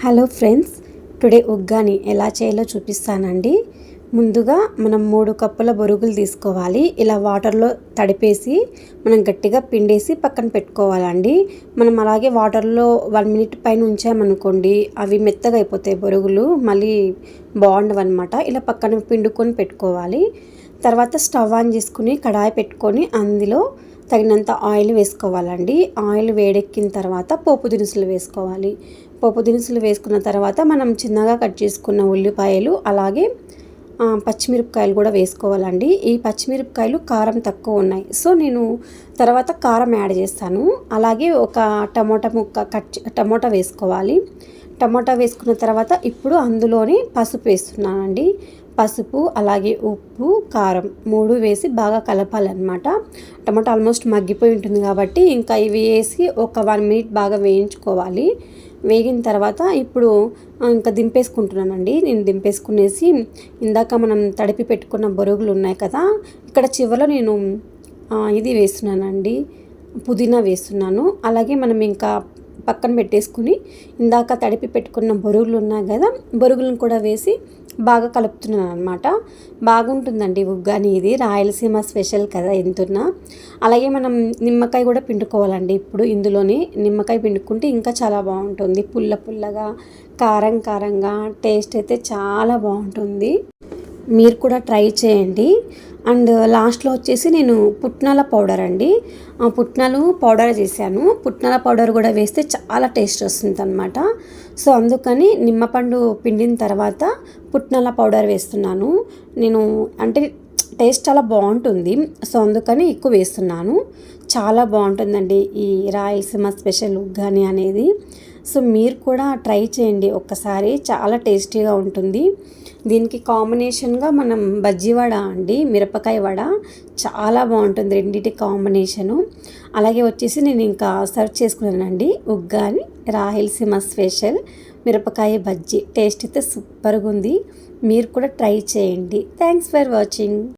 Hello friends, today uggani ఎలా చేయాలో చూపిస్తానండి. ముందుగా మనం 3 కప్పుల బొరుగులు తీసుకోవాలి. ఇలా వాటర్లో తడిపేసి మనం గట్టిగా పిండేసి పక్కన పెట్టుకోవాలండి. మనం అలాగే వాటర్లో 1 మినిట్ పైన ఉంచామనుకోండి, అవి మెత్తగా అయిపోతాయి బొరుగులు, మళ్ళీ బాగుండవన్నమాట. ఇలా పక్కన పిండుకొని పెట్టుకోవాలి. తర్వాత స్టవ్ ఆన్ చేసుకుని కడాయి పెట్టుకొని అందులో తగినంత ఆయిల్ వేసుకోవాలండి. ఆయిల్ వేడెక్కిన తర్వాత పోపు దినుసులు వేసుకోవాలి. పోపు దినుసులు వేసుకున్న తర్వాత మనం చిన్నగా కట్ చేసుకున్న ఉల్లిపాయలు అలాగే పచ్చిమిరపకాయలు కూడా వేసుకోవాలండి. ఈ పచ్చిమిరపకాయలు కారం తక్కువ ఉన్నాయి, సో నేను తర్వాత కారం యాడ్ చేస్తాను. అలాగే ఒక టమోటా వేసుకోవాలి. టమోటా వేసుకున్న తర్వాత ఇప్పుడు అందులోనే పసుపు వేస్తున్నానండి. పసుపు అలాగే ఉప్పు కారం 3 వేసి బాగా కలపాలన్నమాట. టమాటా ఆల్మోస్ట్ మగ్గిపోయి ఉంటుంది కాబట్టి ఇంకా ఇవి వేసి ఒక 1 మినిట్ బాగా వేయించుకోవాలి. వేగిన తర్వాత ఇప్పుడు ఇంకా దింపేసుకుంటున్నానండి. నేను దింపేసుకునేసి ఇందాక మనం తడిపి పెట్టుకున్న బొరుగులు ఉన్నాయి కదా, ఇక్కడ చివరిలో నేను ఇది వేస్తున్నానండి, పుదీనా వేస్తున్నాను. అలాగే మనం ఇంకా పక్కన పెట్టేసుకుని ఇందాక తడిపి పెట్టుకున్న బొరుగులు ఉన్నాయి కదా, బొరుగులను కూడా వేసి బాగా కలుపుతున్నాను అనమాట. బాగుంటుందండి ఉగ్గాని, ఇది రాయలసీమ స్పెషల్ కదా ఎంతున్నా. అలాగే మనం నిమ్మకాయ కూడా పిండుకోవాలండి. ఇప్పుడు ఇందులోనే నిమ్మకాయ పిండుకుంటే ఇంకా చాలా బాగుంటుంది. పుల్ల పుల్లగా కారం కారంగా టేస్ట్ అయితే చాలా బాగుంటుంది. మీరు కూడా ట్రై చేయండి. అండ్ లాస్ట్లో వచ్చేసి నేను పుట్నాల పౌడర్ అండి, పుట్నాలు పౌడర్ చేశాను. పుట్నాల పౌడర్ కూడా వేస్తే చాలా టేస్ట్ వస్తుంది అనమాట. సో అందుకని నిమ్మపండు పిండిన తర్వాత పుట్నాల పౌడర్ వేస్తున్నాను నేను. అంటే టేస్ట్ చాలా బాగుంటుంది, సో అందుకని ఎక్కువ వేస్తున్నాను. చాలా బాగుంటుందండి ఈ రాయలసీమ స్పెషల్ ఉగ్గాని అనేది. సో మీరు కూడా ట్రై చేయండి ఒక్కసారి, చాలా టేస్టీగా ఉంటుంది. దీనికి కాంబినేషన్గా మనం బజ్జీ వడ అండి, మిరపకాయ వడ చాలా బాగుంటుంది, రెండింటి కాంబినేషను. అలాగే వచ్చేసి నేను ఇంకా సర్వ్ చేసుకున్నానండి ఉగ్గాని రాయలసీమ స్పెషల్ మిరపకాయ బజ్జీ. టేస్ట్ అయితే సూపర్గా ఉంది. మీరు కూడా ట్రై చేయండి. Thanks for watching.